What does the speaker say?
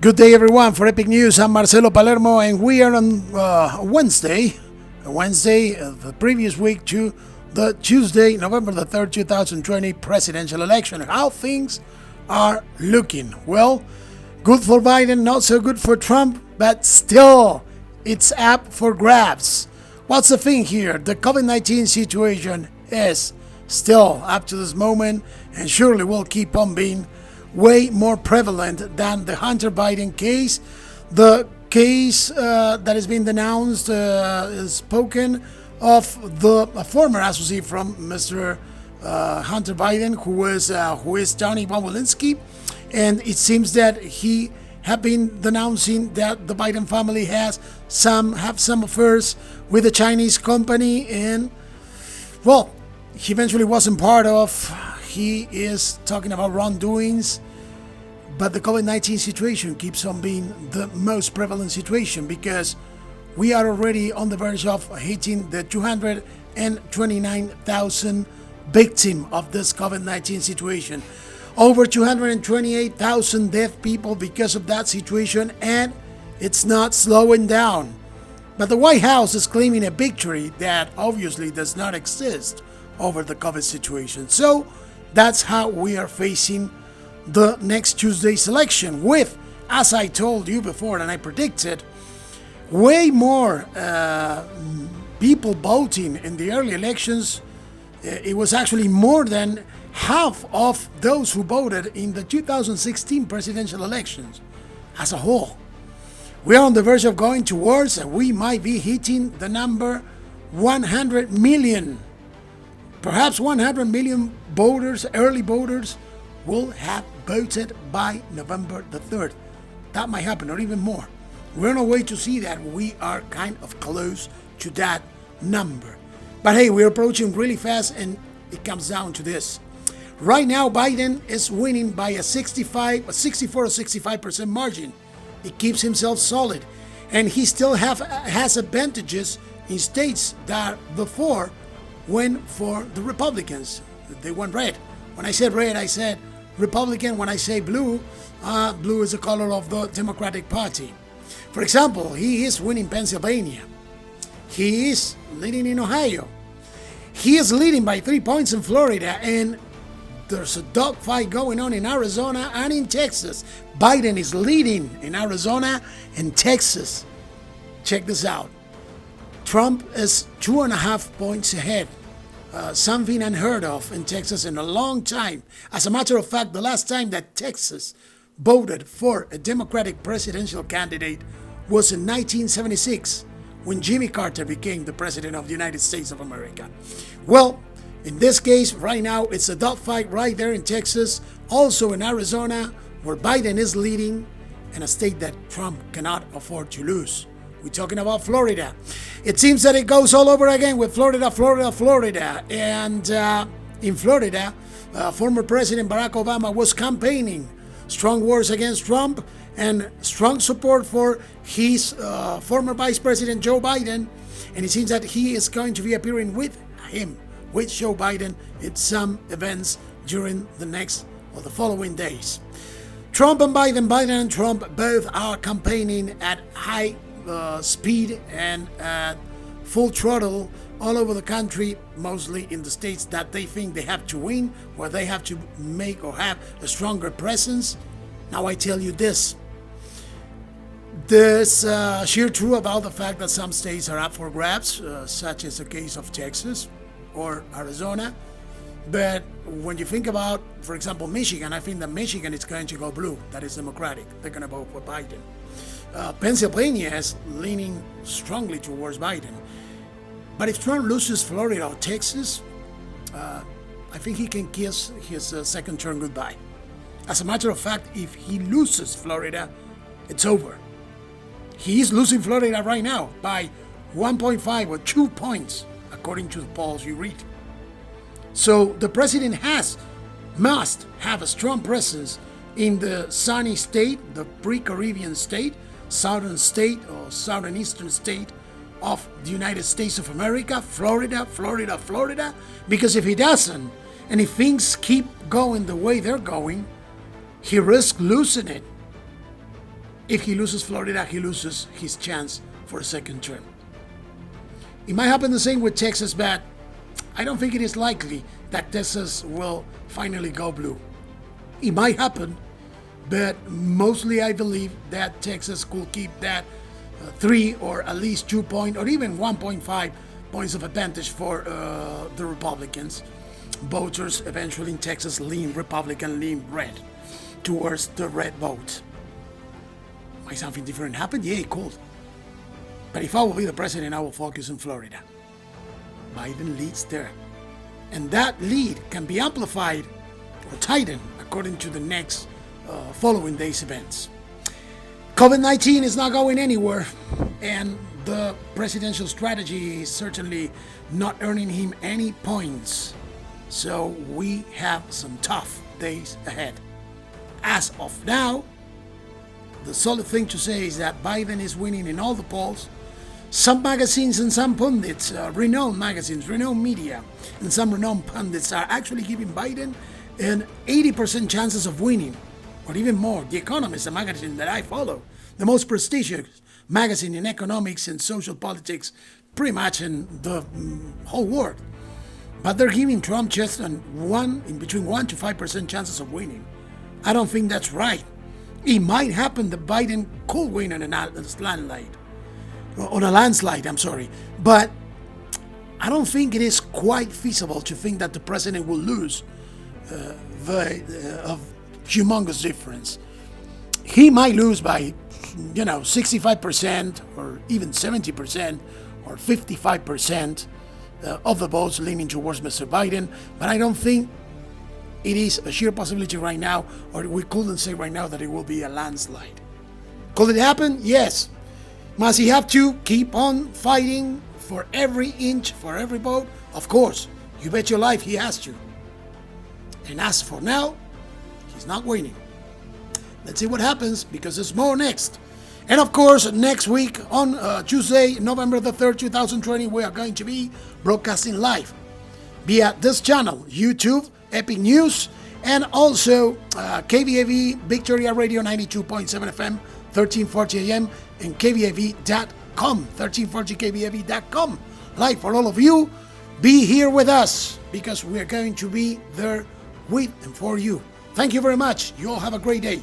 Good day, everyone. For Epic News, I'm Marcelo Palermo, and we are on Wednesday, the previous week to the Tuesday, November the 3rd, 2020 presidential election. How things are looking? Well, good for Biden, not so good for Trump, but still, it's up for grabs. What's the thing here? The COVID-19 situation is still, up to this moment, and surely will keep on being way more prevalent than the Hunter Biden case. The case that has been denounced is spoken of the former associate from Mr. Hunter Biden, who is Johnny Bobulinski, and it seems that he have been denouncing that the Biden family have some affairs with a Chinese company, and well, he eventually wasn't part of. He is talking about wrongdoings, but the COVID-19 situation keeps on being the most prevalent situation because we are already on the verge of hitting the 229,000 victims of this COVID-19 situation. Over 228,000 deaf people because of that situation, and it's not slowing down. But the White House is claiming a victory that obviously does not exist over the COVID situation. So that's how we are facing the next Tuesday's election, with, as I told you before and I predicted, way more people voting in the early elections. It was actually more than half of those who voted in the 2016 presidential elections as a whole. We are on the verge of going towards, and we might be hitting the number 100 million. Perhaps 100 million voters, early voters, will have voted by November the 3rd. That might happen, or even more. We're on our way to see that. We are kind of close to that number. But hey, we're approaching really fast, and it comes down to this. Right now, Biden is winning by a 64 or 65% margin. He keeps himself solid, and he still has advantages in states that before went for the Republicans. They went red. When I said red, I said Republican. When I say blue, blue is the color of the Democratic Party. For example, he is winning Pennsylvania. He is leading in Ohio. He is leading by 3 points in Florida, and there's a dogfight going on in Arizona and in Texas. Biden is leading in Arizona and Texas. Check this out. Trump is 2.5 points ahead. Something unheard of in Texas in a long time. As a matter of fact, the last time that Texas voted for a Democratic presidential candidate was in 1976, when Jimmy Carter became the president of the United States of America. Well, in this case, right now, it's a dogfight right there in Texas, also in Arizona, where Biden is leading, and a state that Trump cannot afford to lose. We're talking about Florida. It seems that it goes all over again with Florida. And in Florida, former President Barack Obama was campaigning strong words against Trump and strong support for his former Vice President Joe Biden. And it seems that he is going to be appearing with Joe Biden, in some events during the next or the following days. Trump and Biden and Trump both are campaigning at high speed and at full throttle all over the country, mostly in the states that they think they have to win, where they have to make or have a stronger presence. Now I tell you this. There's sheer truth about the fact that some states are up for grabs, such as the case of Texas or Arizona. But when you think about, for example, Michigan, I think that Michigan is going to go blue. That is Democratic. They're going to vote for Biden. Pennsylvania is leaning strongly towards Biden. But if Trump loses Florida or Texas, I think he can kiss his second term goodbye. As a matter of fact, if he loses Florida, it's over. He is losing Florida right now by 1.5 or 2 points, according to the polls you read. So the president must have a strong presence in the sunny state, the pre-Caribbean state, southern state or southern eastern state of the United States of America, Florida, because if he doesn't, and if things keep going the way they're going, he risks losing it. If he loses Florida, he loses his chance for a second term. It might happen the same with Texas, but I don't think it is likely that Texas will finally go blue. It might happen, but mostly I believe that Texas could keep that 3 or at least 2 point or even 1.5 points of advantage for the Republicans. Voters eventually in Texas lean Republican, lean red towards the red vote. Might something different happen? Yeah, it could. But if I will be the president, I will focus on Florida. Biden leads there. And that lead can be amplified or tightened according to the next following day's events. COVID-19 is not going anywhere, and the presidential strategy is certainly not earning him any points. So we have some tough days ahead. As of now, the solid thing to say is that Biden is winning in all the polls. Some magazines and some pundits, renowned magazines, renowned media, and some renowned pundits are actually giving Biden an 80% chances of winning, or even more. The Economist, a magazine that I follow, the most prestigious magazine in economics and social politics, pretty much in the whole world. But they're giving Trump just in between 1 to 5% chances of winning. I don't think that's right. It might happen that Biden could win on a landslide, but I don't think it is quite feasible to think that the president will lose a humongous difference. He might lose by 65% or even 70% or 55% of the votes leaning towards Mr. Biden, but I don't think it is a sheer possibility right now, or we couldn't say right now that it will be a landslide. Could it happen? Yes. Must he have to keep on fighting for every inch, for every vote? Of course. You bet your life he has to. And as for now, he's not winning. Let's see what happens, because there's more next. And of course, next week on Tuesday, November the 3rd, 2020, we are going to be broadcasting live via this channel, YouTube, Epic News, and also KVAV, Victoria Radio 92.7 FM, 1340 AM, and KVAV.com, 1340KVAV.com. Live for all of you. Be here with us, because we are going to be there with and for you. Thank you very much. You all have a great day.